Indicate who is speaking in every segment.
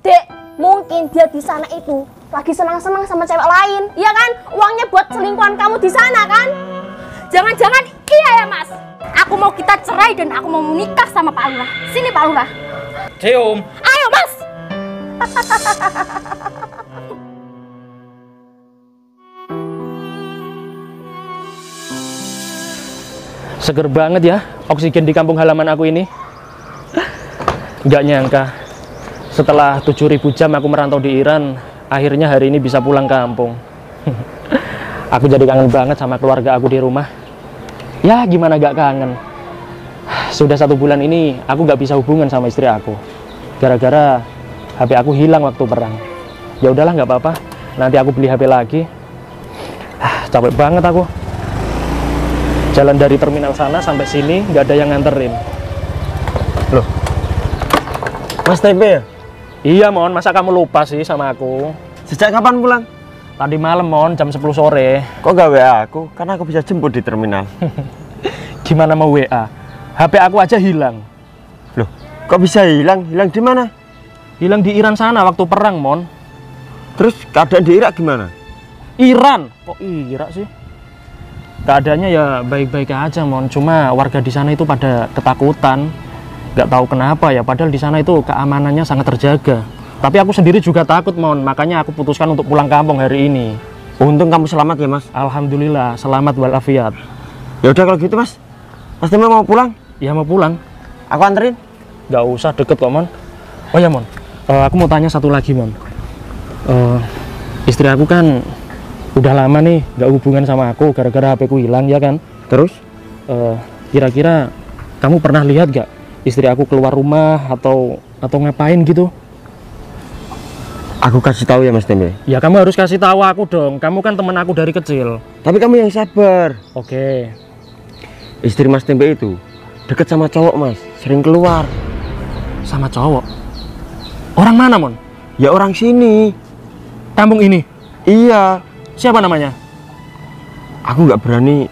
Speaker 1: Dek, mungkin dia di sana itu lagi senang-senang sama cewek lain, iya kan? Uangnya buat selingkuhan kamu di sana kan?
Speaker 2: Jangan-jangan iya ya Mas. Aku mau kita cerai dan aku mau menikah sama Pak Lurah. Sini Pak Lurah.
Speaker 3: Cium.
Speaker 2: Ayo Mas.
Speaker 3: Seger banget ya oksigen di kampung halaman aku ini. Nggak nyangka setelah 7.000 jam aku merantau di Iran, akhirnya hari ini bisa pulang kampung. Aku jadi kangen banget sama keluarga aku di rumah. Ya gimana gak kangen. Sudah 1 bulan ini aku gak bisa hubungan sama istri aku gara-gara HP aku hilang waktu perang. Ya udahlah nggak apa-apa, nanti aku beli HP lagi. Capek banget aku. Jalan dari terminal sana sampai sini nggak ada yang nganterin. Loh,
Speaker 4: Mas Tempe ya?
Speaker 3: iya Mon, masa kamu lupa sih sama aku?
Speaker 4: Sejak kapan pulang?
Speaker 3: Tadi malam Mon, jam 10 sore.
Speaker 4: Kok gak WA aku? Karena aku bisa jemput di terminal.
Speaker 3: Gimana mau WA? HP aku aja hilang.
Speaker 4: Loh, kok bisa hilang? Hilang di mana?
Speaker 3: Hilang di Iran sana waktu perang Mon.
Speaker 4: Terus keadaan di Irak gimana?
Speaker 3: Iran? Kok Irak sih? Keadaannya ya baik-baik aja Mon, cuma warga di sana itu pada ketakutan. Nggak tahu kenapa ya, padahal di sana itu keamanannya sangat terjaga. Tapi aku sendiri juga takut Mon, makanya aku putuskan untuk pulang kampung hari ini.
Speaker 4: Untung kamu selamat ya Mas.
Speaker 3: Alhamdulillah, selamat walafiat.
Speaker 4: Ya udah kalau gitu Mas. Mas Tempe mau pulang?
Speaker 3: Ya mau pulang.
Speaker 4: Aku anterin.
Speaker 3: Nggak usah, deket kok Mon. Oh ya Mon, aku mau tanya satu lagi Mon. Istri aku kan udah lama nih nggak hubungan sama aku gara-gara HP ku hilang ya kan.
Speaker 4: Terus?
Speaker 3: Kira-kira kamu pernah lihat gak istri aku keluar rumah atau ngapain gitu?
Speaker 4: Aku kasih tahu ya Mas Tempe.
Speaker 3: Ya kamu harus kasih tahu aku dong. Kamu kan teman aku dari kecil.
Speaker 4: Tapi kamu yang sabar.
Speaker 3: Oke.
Speaker 4: Istri Mas Tempe itu deket sama cowok Mas, sering keluar.
Speaker 3: Sama cowok? Orang mana Mon?
Speaker 4: Ya orang sini.
Speaker 3: Kampung ini?
Speaker 4: Iya.
Speaker 3: Siapa namanya?
Speaker 4: Aku nggak berani.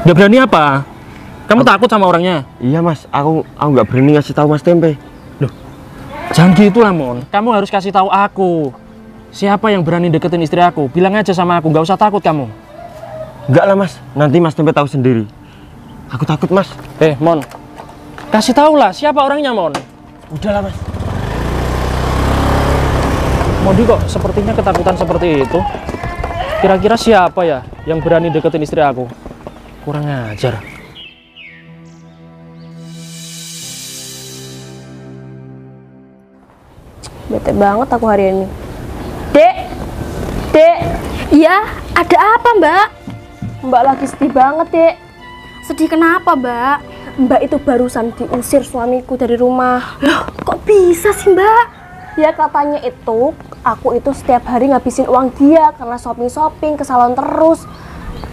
Speaker 3: Nggak berani apa? Kamu takut sama orangnya?
Speaker 4: Iya Mas, aku nggak berani ngasih tahu Mas Tempe.
Speaker 3: Loh, jangan gitu lah Mon. Kamu harus kasih tahu aku. Siapa yang berani deketin istri aku? Bilang aja sama aku, nggak usah takut kamu.
Speaker 4: Enggak lah Mas, nanti Mas Tempe tahu sendiri. Aku takut Mas.
Speaker 3: Mon, kasih tahu lah siapa orangnya Mon.
Speaker 4: Udahlah Mas.
Speaker 3: Mondi kok sepertinya ketakutan seperti itu. Kira-kira siapa ya yang berani deketin istri aku? Kurang ajar.
Speaker 1: Bete banget aku hari ini. Dek,
Speaker 2: Iya, ada apa Mbak?
Speaker 1: Mbak lagi sedih banget dek.
Speaker 2: Sedih kenapa Mbak?
Speaker 1: Mbak itu barusan diusir suamiku dari rumah.
Speaker 2: Loh, kok bisa sih Mbak?
Speaker 1: Ya katanya itu, aku itu setiap hari ngabisin uang dia karena shopping ke salon terus.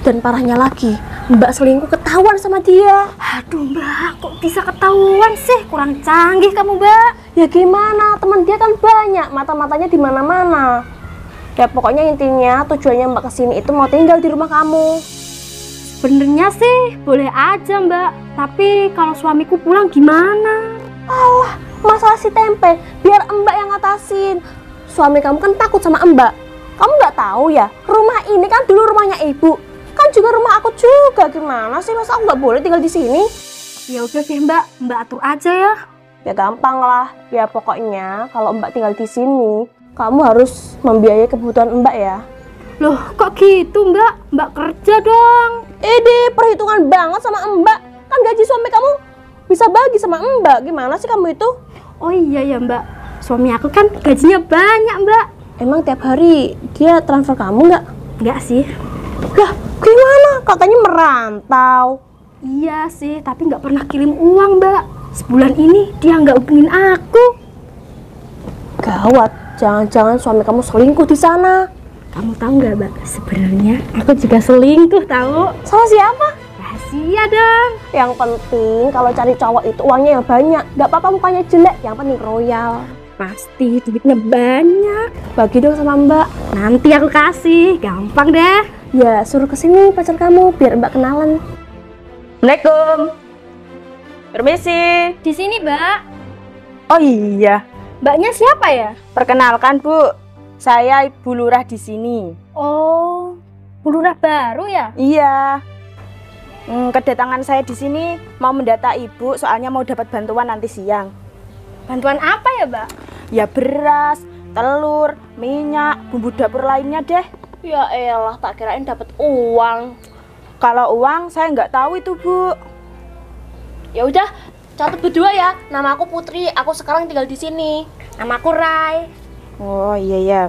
Speaker 1: Dan parahnya lagi, Mbak selingkuh ketahuan sama dia.
Speaker 2: Aduh Mbak, kok bisa ketahuan sih? Kurang canggih kamu Mbak.
Speaker 1: Ya gimana, teman dia kan banyak, mata-matanya di mana-mana. Ya pokoknya intinya tujuannya Mbak kesini itu mau tinggal di rumah kamu.
Speaker 2: Benernya sih boleh aja Mbak, tapi kalau suamiku pulang gimana?
Speaker 1: Alah, masalah si Tempe, biar Mbak yang ngatasin. Suami kamu kan takut sama Mbak. Kamu nggak tahu ya, rumah ini kan dulu rumahnya ibu, kan juga rumah aku juga. Gimana sih, masa aku nggak boleh tinggal di sini?
Speaker 2: Ya udah deh Mbak, Mbak atur aja ya.
Speaker 1: Ya gampang lah. Ya pokoknya kalau Mbak tinggal di sini, kamu harus membiayai kebutuhan Mbak ya.
Speaker 2: Loh, kok gitu Mbak? Mbak kerja dong.
Speaker 1: Perhitungan banget sama Mbak. Kan gaji suami kamu bisa bagi sama Mbak. Gimana sih kamu itu?
Speaker 2: Oh iya ya Mbak, suami aku kan gajinya banyak Mbak.
Speaker 1: Emang tiap hari dia transfer kamu nggak?
Speaker 2: Nggak sih.
Speaker 1: Lah, gimana? Katanya merantau.
Speaker 2: Iya sih, tapi nggak pernah kirim uang Mbak. Sebulan ini dia nggak hubungin aku.
Speaker 1: Gawat, jangan-jangan suami kamu selingkuh di sana.
Speaker 2: Kamu tahu nggak Mbak, sebenarnya aku juga selingkuh tahu.
Speaker 1: Sama siapa?
Speaker 2: Rahasia dong.
Speaker 1: Yang penting kalau cari cowok itu uangnya yang banyak. Nggak apa-apa mukanya jelek, yang penting royal.
Speaker 2: Pasti duitnya banyak.
Speaker 1: Bagi dong sama Mbak.
Speaker 2: Nanti aku kasih, gampang deh.
Speaker 1: Ya, suruh kesini pacar kamu biar Mbak kenalan.
Speaker 5: Assalamualaikum. Permisi.
Speaker 2: Di sini Mbak.
Speaker 5: Oh iya,
Speaker 2: Mbaknya siapa ya?
Speaker 5: Perkenalkan Bu, saya Ibu Lurah di sini.
Speaker 2: Oh, Bu Lurah baru ya?
Speaker 5: Iya. Kedatangan saya di sini mau mendata Ibu, soalnya mau dapat bantuan nanti siang.
Speaker 2: Bantuan apa ya, Mbak?
Speaker 5: Ya beras, telur, minyak, bumbu dapur lainnya deh.
Speaker 1: Ya elah, tak kirain dapat uang.
Speaker 5: Kalau uang saya nggak tahu itu Bu.
Speaker 1: Ya udah, catat berdua ya. Nama aku Putri, aku sekarang tinggal di sini.
Speaker 2: Namaku Rai.
Speaker 5: Oh iya ya.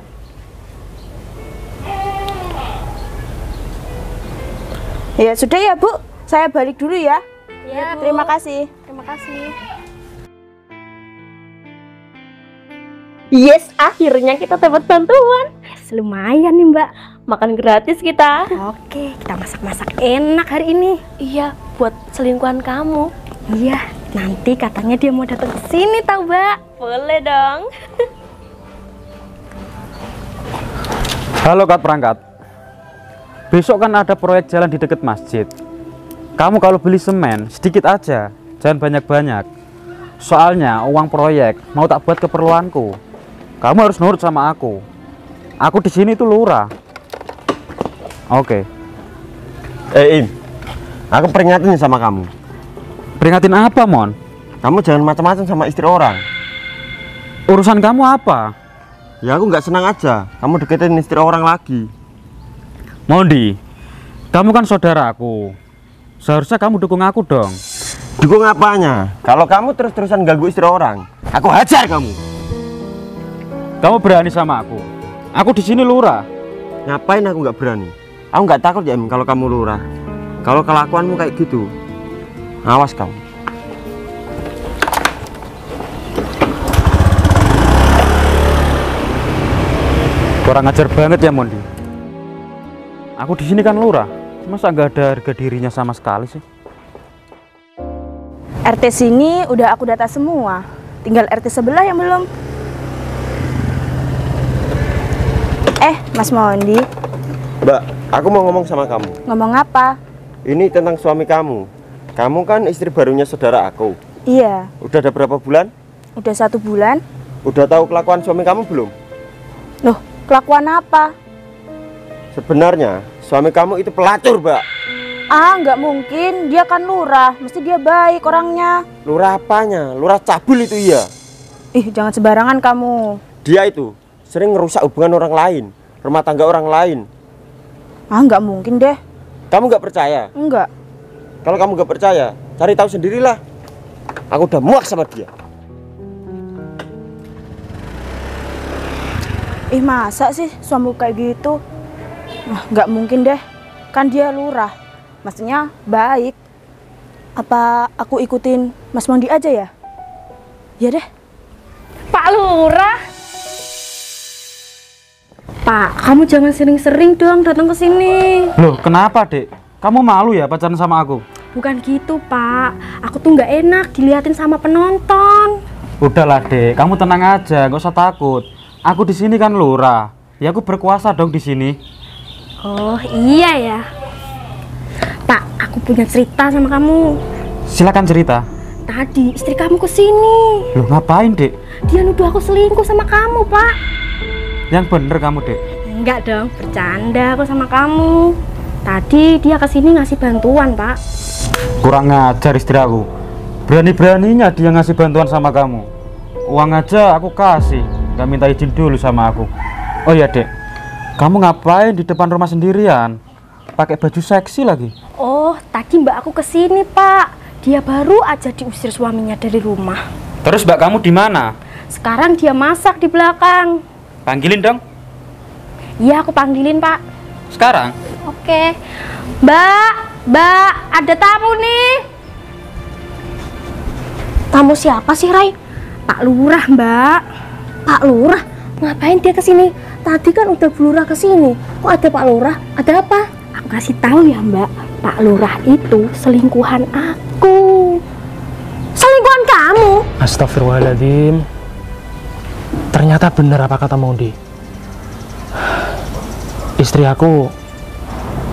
Speaker 5: Ya sudah ya Bu, saya balik dulu ya.
Speaker 2: Ya,
Speaker 5: Terima kasih.
Speaker 2: Terima kasih.
Speaker 1: Yes, akhirnya kita dapat bantuan.
Speaker 2: Lumayan nih, Mbak.
Speaker 1: Makan gratis kita.
Speaker 2: Oke, kita masak-masak enak hari ini.
Speaker 1: Iya, buat selingkuhan kamu.
Speaker 2: Iya, nanti katanya dia mau datang ke sini tahu, Mbak.
Speaker 1: Boleh dong.
Speaker 6: Halo Kat Perangkat. Besok kan ada proyek jalan di dekat masjid. Kamu kalau beli semen sedikit aja, jangan banyak-banyak. Soalnya uang proyek mau tak buat keperluanku. Kamu harus nurut sama aku. Aku di sini tuh lurah. Oke.
Speaker 4: Im, aku peringatin sama kamu.
Speaker 6: Peringatin apa, Mon?
Speaker 4: Kamu jangan macam-macam sama istri orang.
Speaker 6: Urusan kamu apa?
Speaker 4: Ya aku nggak senang aja. Kamu deketin istri orang lagi.
Speaker 6: Mondi, kamu kan saudaraku. Seharusnya kamu dukung aku dong.
Speaker 4: Dukung apanya? Kalau kamu terus-terusan ganggu istri orang, aku hajar kamu.
Speaker 6: Kamu berani sama aku. Aku di sini lurah.
Speaker 4: Ngapain aku nggak berani? Aku nggak takut ya, Im, kalau kamu lurah. Kalau kelakuanmu kayak gitu, awas kamu.
Speaker 6: Kurang ajar banget ya, Mondi. Aku di sini kan lurah. Masa nggak ada harga dirinya sama sekali sih?
Speaker 5: RT sini udah aku data semua. Tinggal RT sebelah yang belum. Mas Mondi,
Speaker 4: Mbak, aku mau ngomong sama kamu.
Speaker 5: ngomong apa?
Speaker 4: Ini tentang suami kamu. Kamu kan istri barunya saudara aku.
Speaker 5: Iya,
Speaker 4: Udah ada berapa bulan?
Speaker 5: udah 1 bulan.
Speaker 4: Udah tahu kelakuan suami kamu belum?
Speaker 5: Loh, kelakuan apa?
Speaker 4: Sebenarnya suami kamu itu pelacur, Mbak.
Speaker 5: Nggak mungkin, dia kan lurah, mesti dia baik orangnya.
Speaker 4: Lurah apanya? Lurah cabul itu iya.
Speaker 5: Jangan sembarangan kamu.
Speaker 4: Dia itu sering ngerusak hubungan orang lain, rumah tangga orang lain.
Speaker 5: Nggak mungkin deh.
Speaker 4: Kamu nggak percaya?
Speaker 5: Enggak.
Speaker 4: Kalau kamu nggak percaya, cari tahu sendirilah. Aku udah muak sama dia.
Speaker 5: Masa sih suamiku kayak gitu? Nggak mungkin deh, kan dia lurah, maksudnya baik. Apa aku ikutin Mas Mondi aja ya? Ya deh.
Speaker 2: Pak Lurah. Pak, kamu jangan sering-sering dong datang ke sini.
Speaker 6: Loh, kenapa, Dek? Kamu malu ya pacaran sama aku?
Speaker 2: Bukan gitu, Pak. Aku tuh nggak enak diliatin sama penonton.
Speaker 6: Udahlah, Dek. Kamu tenang aja, nggak usah takut. Aku di sini kan lurah. Ya aku berkuasa dong di sini.
Speaker 2: Oh, iya ya. Pak, aku punya cerita sama kamu.
Speaker 6: Silakan cerita.
Speaker 2: Tadi istri kamu ke sini.
Speaker 6: Loh, ngapain, Dek?
Speaker 2: Dia nuduh aku selingkuh sama kamu, Pak.
Speaker 6: Yang bener kamu, Dek.
Speaker 2: Enggak dong, bercanda aku sama kamu. Tadi dia ke sini ngasih bantuan, Pak.
Speaker 6: Kurang ngajar istri aku. Berani-beraninya dia ngasih bantuan sama kamu. Uang aja aku kasih, nggak minta izin dulu sama aku. Oh ya, Dek, kamu ngapain di depan rumah sendirian? Pakai baju seksi lagi.
Speaker 2: Oh, tadi mbak aku ke sini, Pak. Dia baru aja diusir suaminya dari rumah.
Speaker 6: Terus mbak kamu di mana?
Speaker 2: Sekarang dia masak di belakang.
Speaker 6: Panggilin dong.
Speaker 2: Iya, aku panggilin, Pak.
Speaker 6: Sekarang?
Speaker 2: Oke. Mbak, ada tamu nih.
Speaker 1: Tamu siapa sih, Rai?
Speaker 2: Pak Lurah, Mbak.
Speaker 1: Pak Lurah? Ngapain dia kesini? Tadi kan udah Bu Lurah kesini. Kok ada Pak Lurah? Ada apa?
Speaker 2: Aku kasih tahu ya, Mbak. Pak Lurah itu selingkuhan aku.
Speaker 1: Selingkuhan kamu?
Speaker 3: Astagfirullahaladzim. Ternyata benar apa kata Mondi. Istri aku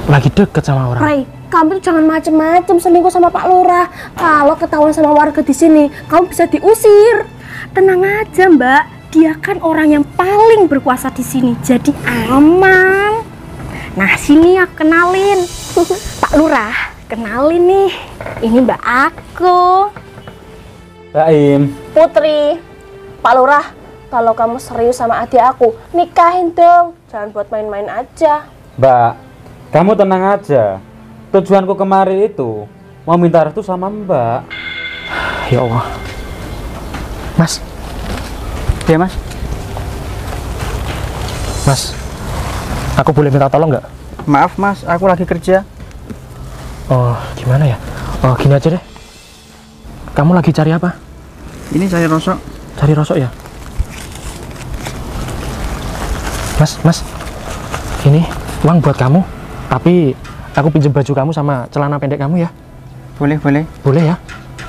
Speaker 3: lagi deket sama orang.
Speaker 1: Rai, kamu tuh jangan macem-macem selingkuh sama Pak Lurah. Kalau ketahuan sama warga di sini, kamu bisa diusir.
Speaker 2: tenang aja Mbak. Dia kan orang yang paling berkuasa di sini, jadi aman. Nah sini ya kenalin, Pak Lurah, kenalin nih. Ini Mbak aku.
Speaker 6: Baim.
Speaker 1: Putri, Pak Lurah, kalau kamu serius sama adik aku, nikahin dong. Jangan buat main-main aja.
Speaker 6: Mbak, kamu tenang aja. Tujuanku kemari itu mau minta restu sama Mbak.
Speaker 3: Ya Allah. Mas.
Speaker 6: Ya Mas.
Speaker 3: Mas. Aku boleh minta tolong nggak?
Speaker 7: Maaf Mas, aku lagi kerja.
Speaker 3: Oh, gimana ya? Oh, gini aja deh. Kamu lagi cari apa?
Speaker 7: Ini saya rosok.
Speaker 3: Cari rosok ya? Mas. Ini uang buat kamu. Tapi aku pinjam baju kamu sama celana pendek kamu ya.
Speaker 7: Boleh.
Speaker 3: Boleh ya?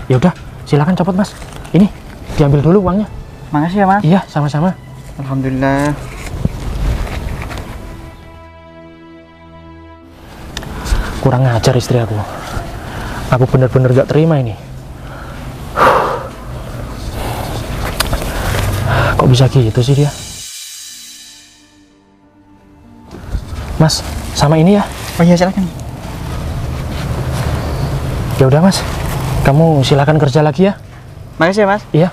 Speaker 3: Ya udah, silakan copot Mas. Ini diambil dulu uangnya.
Speaker 7: Makasih ya Mas.
Speaker 3: Iya, sama-sama.
Speaker 7: Alhamdulillah.
Speaker 3: Kurang ajar istri aku. Aku bener-bener gak terima ini. Kok bisa gitu sih dia? Mas, sama ini ya?
Speaker 7: Oh iya silakan.
Speaker 3: Ya udah Mas, kamu silakan kerja lagi ya.
Speaker 7: Makasih ya Mas.
Speaker 3: Iya.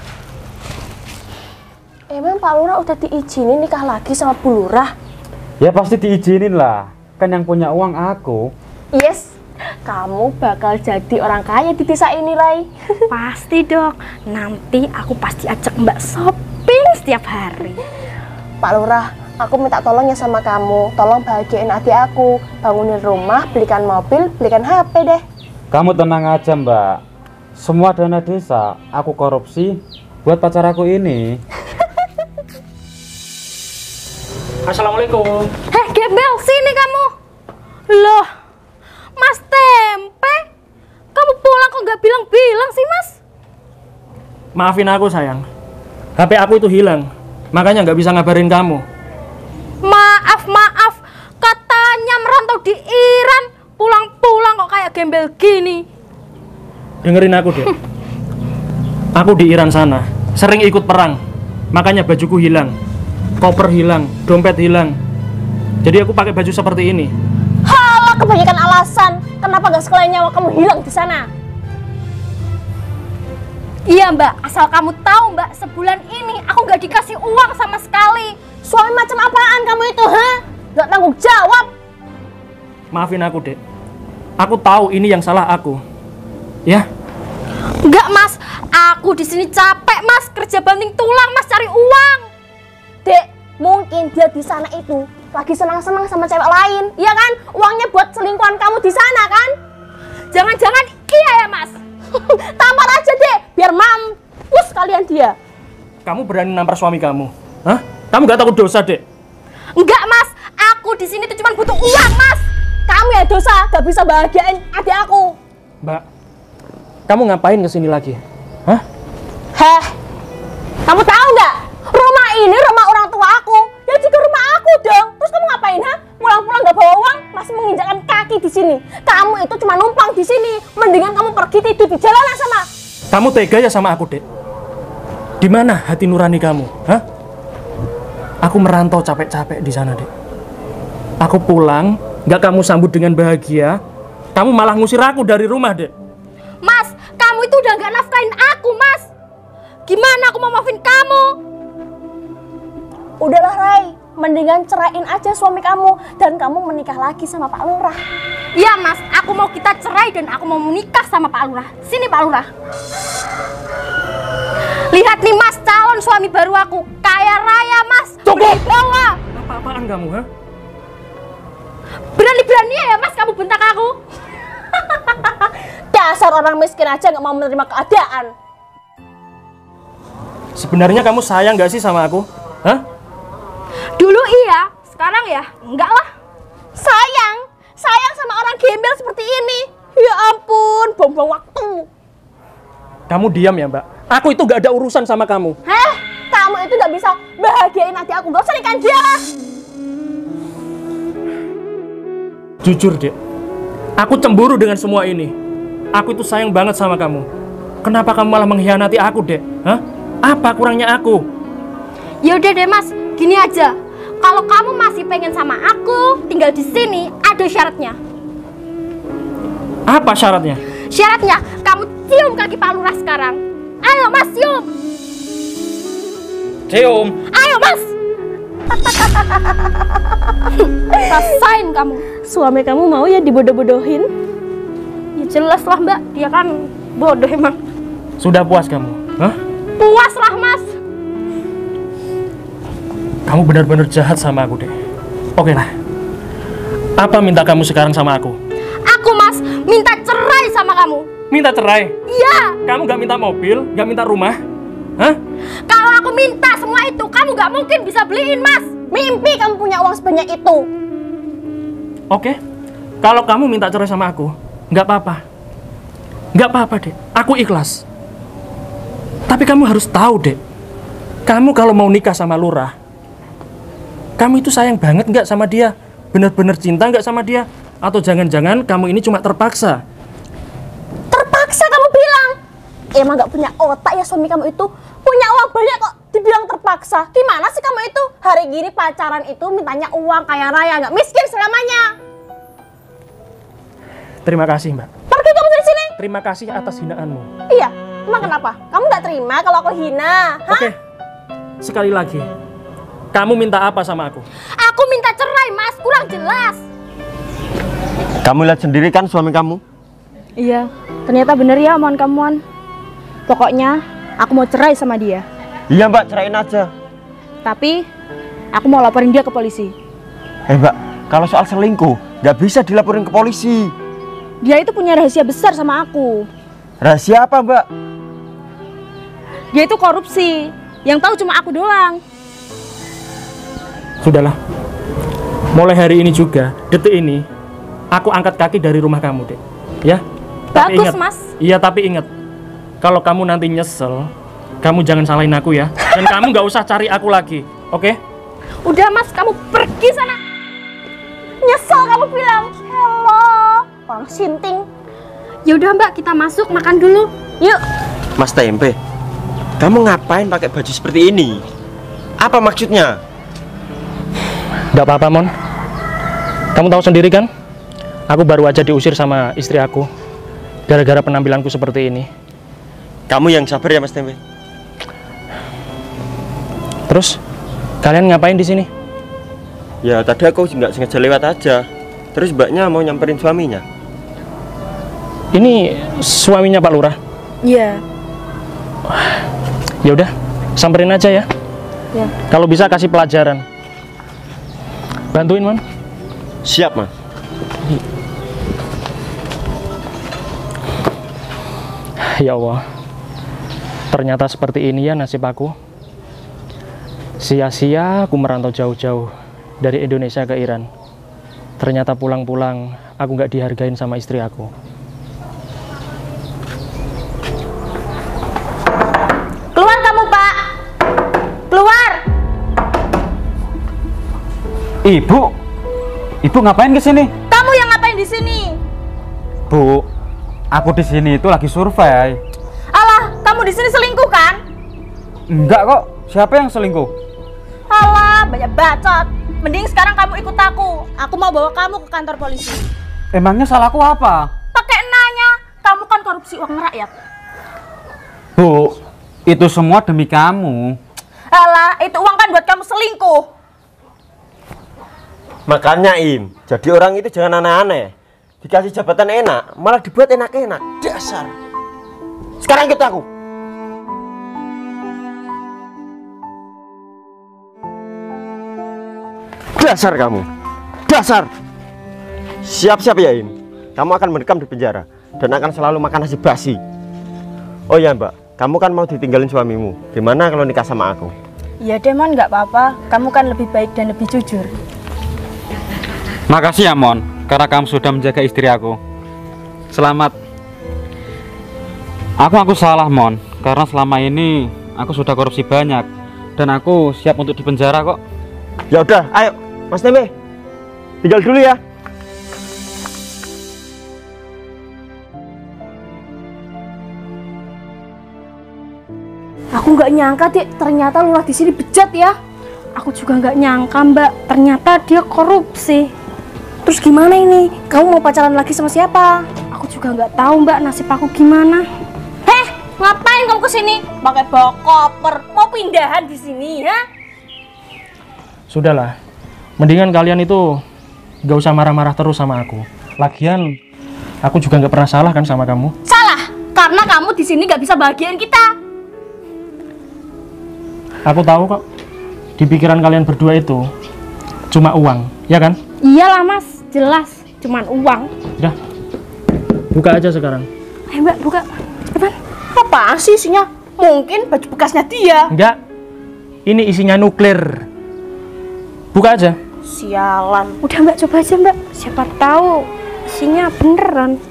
Speaker 1: Emang Pak Lurah udah diizinin nikah lagi sama Bu Lurah?
Speaker 6: Ya pasti diizinin lah. Kan yang punya uang aku.
Speaker 1: Yes, kamu bakal jadi orang kaya di desa ini, Rai.
Speaker 2: Pasti dong, nanti aku pasti ajak Mbak shopping setiap hari.
Speaker 1: Pak Lurah, aku minta tolong ya sama kamu. Tolong bahagiain adik aku. Bangunin rumah, belikan mobil, belikan HP deh.
Speaker 6: Kamu tenang aja Mbak. Semua dana desa aku korupsi buat pacar aku ini.
Speaker 3: Assalamualaikum.
Speaker 2: Heh gembel, sini kamu. Loh, Mas Tempe, kamu pulang kok nggak bilang-bilang sih Mas?
Speaker 3: Maafin aku sayang. HP aku itu hilang. Makanya nggak bisa ngabarin kamu.
Speaker 2: Maaf, katanya merantau di Iran, pulang-pulang kok kayak gembel gini.
Speaker 3: Dengerin aku deh. Aku di Iran sana, sering ikut perang. Makanya bajuku hilang, koper hilang, dompet hilang. Jadi aku pakai baju seperti ini.
Speaker 1: Halah, kebanyakan alasan. Kenapa gak sekalian nyawa kamu hilang di sana?
Speaker 2: Iya Mbak, asal kamu tahu Mbak, sebulan ini aku nggak dikasih uang sama sekali.
Speaker 1: Suami macam apaan kamu itu, ha? Gak tanggung jawab.
Speaker 3: Maafin aku dek. Aku tahu ini yang salah aku. Ya.
Speaker 2: Enggak Mas, aku di sini capek Mas, kerja banting tulang Mas cari uang.
Speaker 1: Dek, mungkin dia di sana itu lagi senang-senang sama cewek lain, iya kan? Uangnya buat selingkuhan kamu di sana kan?
Speaker 2: Jangan-jangan iya ya Mas?
Speaker 1: Tampar aja deh, biar mampus kalian dia.
Speaker 3: Kamu berani nampar suami kamu? Hah? Kamu gak takut dosa dek?
Speaker 2: Enggak Mas, aku di sini tuh cuma butuh uang Mas.
Speaker 1: Kamu ya dosa, gak bisa bahagiain adik aku.
Speaker 3: Mbak, kamu ngapain kesini lagi? Hah?
Speaker 1: Heh, kamu tahu nggak? Rumah ini rumah orang tua aku, ya juga rumah aku dong. Terus kamu ngapain, ha? Pulang-pulang nggak bawa uang, masih menginjakkan kaki di sini. Kamu itu cuma numpang di sini. Mendingan kamu pergi tidur di jalanan sama.
Speaker 3: Kamu tega ya sama aku dek? Di mana hati nurani kamu? Hah? Aku merantau capek-capek di sana dek. Aku pulang, nggak kamu sambut dengan bahagia. Kamu malah ngusir aku dari rumah dek.
Speaker 2: Mas, kamu itu udah nggak nafkain aku Mas. Gimana aku mau maafin kamu?
Speaker 1: Udahlah Rai, mendingan ceraiin aja suami kamu dan kamu menikah lagi sama Pak Lurah.
Speaker 2: Iya Mas, aku mau kita cerai dan aku mau menikah sama Pak Lurah. Sini Pak Lurah. Lihat nih Mas, calon suami baru aku, kaya raya Mas.
Speaker 3: Cukup!
Speaker 2: Bawa.
Speaker 3: Apa-apaan kamu, ha?
Speaker 2: Berani-berani ya Mas kamu bentak aku.
Speaker 1: Dasar orang miskin aja nggak mau menerima keadaan.
Speaker 3: Sebenarnya kamu sayang gak sih sama aku? Hah?
Speaker 2: Dulu iya, sekarang ya enggak lah.
Speaker 1: Sayang sama orang gembel seperti ini. Ya ampun, buang-buang waktu.
Speaker 3: Kamu diam ya mbak. Aku itu gak ada urusan sama kamu.
Speaker 1: Heh, kamu itu gak bisa bahagiain adik aku. Gak usah nikahin dia lah.
Speaker 3: Jujur dek, aku cemburu dengan semua ini. Aku itu sayang banget sama kamu. Kenapa kamu malah mengkhianati aku dek? Hah? Apa kurangnya aku?
Speaker 2: Ya udah deh Mas, gini aja. Kalau kamu masih pengen sama aku, tinggal di sini, ada syaratnya.
Speaker 3: Apa syaratnya?
Speaker 2: Syaratnya, kamu cium kaki Pak Lurah sekarang. Ayo Mas, cium.
Speaker 6: Cium.
Speaker 2: Ayo Mas. Rasain kamu.
Speaker 1: Suami kamu mau ya dibodoh-bodohin?
Speaker 2: Ya jelas lah Mbak, dia kan bodoh emang.
Speaker 3: Sudah puas kamu? Hah?
Speaker 2: Puas lah Mas.
Speaker 3: Kamu benar-benar jahat sama aku, Dek. Oke lah. Apa minta kamu sekarang sama aku?
Speaker 2: Aku Mas, minta cerai sama kamu.
Speaker 3: Minta cerai?
Speaker 2: Iya.
Speaker 3: Kamu gak minta mobil, gak minta rumah? Hah?
Speaker 2: Kalau aku minta semua itu, kamu gak mungkin bisa beliin Mas.
Speaker 1: Mimpi kamu punya uang sebanyak itu.
Speaker 3: Oke. Kalau kamu minta cerai sama aku, gak apa-apa. Gak apa-apa, Dek. Aku ikhlas. Tapi kamu harus tahu, Dek. Kamu kalau mau nikah sama Lurah, kamu itu sayang banget nggak sama dia? Bener-bener cinta nggak sama dia? Atau jangan-jangan kamu ini cuma terpaksa?
Speaker 1: Terpaksa kamu bilang. Emang nggak punya otak ya suami kamu itu? Punya uang banyak kok dibilang terpaksa. Gimana sih kamu itu? Hari gini pacaran itu mintanya uang kaya raya, nggak miskin selamanya.
Speaker 3: Terima kasih, Mbak.
Speaker 1: Pergi kamu dari sini.
Speaker 3: Terima kasih atas hinaanmu.
Speaker 1: Iya, emang kenapa? Kamu nggak terima kalau aku hina? Hah?
Speaker 3: Oke, sekali lagi. Kamu minta apa sama aku?
Speaker 2: Aku minta cerai Mas, kurang jelas.
Speaker 4: Kamu lihat sendiri kan suami kamu?
Speaker 5: Iya, ternyata bener ya omongan kamuan. Pokoknya aku mau cerai sama dia.
Speaker 4: Iya mbak, ceraiin aja.
Speaker 5: Tapi aku mau laporin dia ke polisi.
Speaker 4: Mbak, kalau soal selingkuh nggak bisa dilaporin ke polisi.
Speaker 5: Dia itu punya rahasia besar sama aku.
Speaker 4: Rahasia apa mbak?
Speaker 5: Dia itu korupsi. Yang tahu cuma aku doang.
Speaker 3: Sudahlah. Mulai hari ini juga, detik ini, aku angkat kaki dari rumah kamu, Dek. Ya? Tapi
Speaker 2: Bagus
Speaker 3: ingat,
Speaker 2: Mas.
Speaker 3: Iya, tapi ingat. Kalau kamu nanti nyesel, kamu jangan salahin aku ya. Dan kamu nggak usah cari aku lagi, oke?
Speaker 2: Udah Mas, kamu pergi sana.
Speaker 1: Nyesel kamu bilang. Hello, orang sinting.
Speaker 2: Ya udah Mbak, kita masuk makan dulu.
Speaker 1: Yuk.
Speaker 4: Mas Tempe, kamu ngapain pakai baju seperti ini? Apa maksudnya?
Speaker 3: Nggak apa-apa, Mon. Kamu tahu sendiri kan? Aku baru aja diusir sama istri aku. Gara-gara penampilanku seperti ini.
Speaker 4: Kamu yang sabar ya Mas Tempe.
Speaker 3: Terus, kalian ngapain di sini?
Speaker 4: Ya tadi aku nggak sengaja lewat aja. Terus mbaknya mau nyamperin suaminya.
Speaker 3: Ini suaminya Pak Lurah.
Speaker 5: Iya.
Speaker 3: Ya udah, samperin aja ya.
Speaker 5: Ya.
Speaker 3: Kalau bisa kasih pelajaran. Bantuin, Mon.
Speaker 4: Siap mas.
Speaker 3: Ya Allah. Ternyata seperti ini ya nasib aku. Sia-sia aku merantau jauh-jauh dari Indonesia ke Iran. Ternyata pulang-pulang aku nggak dihargain sama istri aku.
Speaker 1: Keluar kamu, Pak. Keluar.
Speaker 6: Ibu ngapain ke sini?
Speaker 5: Kamu yang ngapain di sini?
Speaker 6: Bu, aku di sini itu lagi survei.
Speaker 5: Alah, kamu di sini selingkuh kan?
Speaker 6: Enggak kok. Siapa yang selingkuh?
Speaker 5: Alah, banyak bacot. Mending sekarang kamu ikut aku. Aku mau bawa kamu ke kantor polisi.
Speaker 6: Emangnya salahku apa?
Speaker 5: Pakai nanya, kamu kan korupsi uang rakyat.
Speaker 6: Bu, itu semua demi kamu.
Speaker 5: Alah, itu uang kan buat kamu selingkuh.
Speaker 4: Makanya Im, jadi orang itu jangan aneh-aneh. Dikasih jabatan enak, malah dibuat enak-enak. Dasar. Sekarang ikut aku. Dasar kamu. Dasar. Siap-siap ya Im. Kamu akan mendekam di penjara dan akan selalu makan nasi basi. Oh ya Mbak, kamu kan mau ditinggalin suamimu. Gimana kalau nikah sama aku?
Speaker 5: Ya Demon, nggak apa-apa. Kamu kan lebih baik dan lebih jujur.
Speaker 6: Makasih ya Mon, karena kamu sudah menjaga istri aku. Selamat. Aku salah Mon, karena selama ini aku sudah korupsi banyak dan aku siap untuk dipenjara kok.
Speaker 4: Ya udah, ayo Mas Tempe, tinggal dulu ya.
Speaker 1: Aku nggak nyangka, Dik, ternyata lurah di sini bejat ya.
Speaker 2: Aku juga nggak nyangka, Mbak. Ternyata dia korupsi.
Speaker 1: Terus gimana ini? Kamu mau pacaran lagi sama siapa?
Speaker 2: Aku juga nggak tahu, Mbak, nasib aku gimana.
Speaker 1: Heh, ngapain kamu kesini? Pakai bawa koper, mau pindahan di sini, ya?
Speaker 3: Sudahlah, mendingan kalian itu gak usah marah-marah terus sama aku. Lagian, aku juga nggak pernah salah kan sama kamu.
Speaker 1: Salah, karena kamu di sini nggak bisa bahagiain kita.
Speaker 3: Aku tahu kok, di pikiran kalian berdua itu cuma uang, ya kan?
Speaker 2: Iyalah, Mas, jelas cuman uang.
Speaker 3: Udah, buka aja sekarang.
Speaker 2: Ayo, Mbak, buka. Cepetan.
Speaker 1: Apaan sih isinya? Mungkin baju bekasnya dia.
Speaker 3: Enggak, ini isinya nuklir. Buka aja.
Speaker 1: Sialan.
Speaker 2: Udah, Mbak, coba aja, Mbak. Siapa tahu isinya beneran.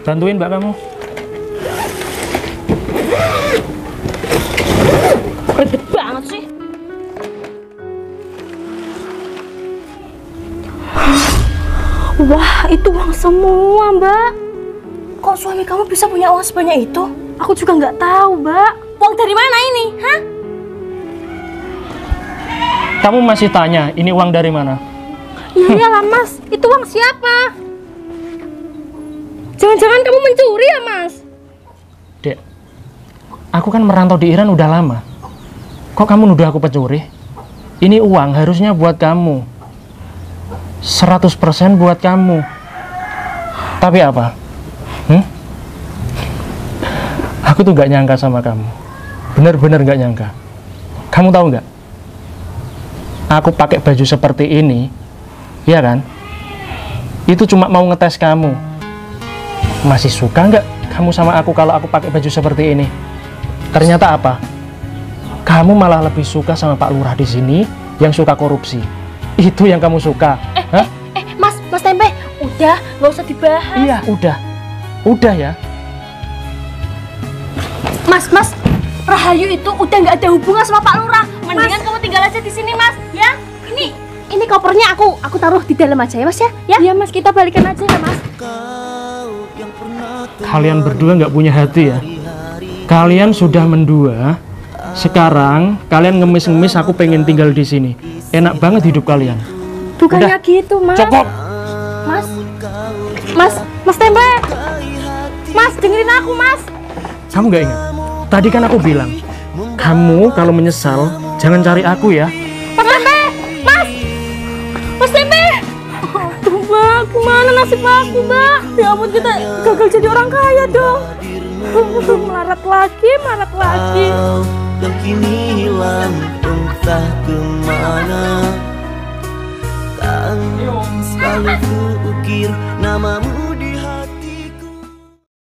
Speaker 3: Bantuin Mbak kamu.
Speaker 1: Ribet banget sih.
Speaker 2: Wah, itu uang semua, Mbak.
Speaker 1: Kok suami kamu bisa punya uang sebanyak itu?
Speaker 2: Aku juga nggak tahu, Mbak.
Speaker 1: Uang dari mana ini? Hah?
Speaker 3: Kamu masih tanya, ini uang dari mana?
Speaker 2: Ya iyalah, Mas. Itu uang siapa? Jangan-jangan kamu mencuri ya, Mas?
Speaker 3: Dek, aku kan merantau di Iran udah lama. Kok kamu nuduh aku pencuri? Ini uang harusnya buat kamu. 100% buat kamu. Tapi apa? Aku tuh gak nyangka sama kamu. Bener-bener gak nyangka. Kamu tahu nggak? Aku pakai baju seperti ini, ya kan? Itu cuma mau ngetes kamu. Masih suka nggak kamu sama aku kalau aku pakai baju seperti ini? Ternyata apa? Kamu malah lebih suka sama Pak Lurah di sini yang suka korupsi. Itu yang kamu suka. Hah?
Speaker 1: Mas Tempe, udah, nggak usah dibahas.
Speaker 3: Iya, udah ya.
Speaker 1: Mas, Rahayu itu udah nggak ada hubungan sama Pak Lurah. Mendingan kamu tinggal aja di sini, Mas. Ya, ini kopernya aku taruh di dalam aja ya, Mas ya.
Speaker 2: Ya, Mas, kita balikan aja ya, Mas.
Speaker 3: Kalian berdua nggak punya hati ya. Kalian sudah mendua. Sekarang kalian ngemis-ngemis aku pengen tinggal di sini. Enak banget hidup kalian.
Speaker 2: Bukannya
Speaker 3: Udah.
Speaker 2: gitu, Mas.
Speaker 3: Cukup.
Speaker 2: Mas Tempe. Mas, dengerin aku, Mas.
Speaker 3: Kamu nggak ingat? Tadi kan aku bilang, kamu kalau menyesal jangan cari aku ya.
Speaker 2: Mas Tempe. Mas Tempe. Aduh, Mbak, gimana nasib aku, Mbak? Ya ampun, kita gagal jadi orang kaya dong. Melarat lagi.
Speaker 8: Yang kini hilang entah kemana. Kan selalu ku ukir namamu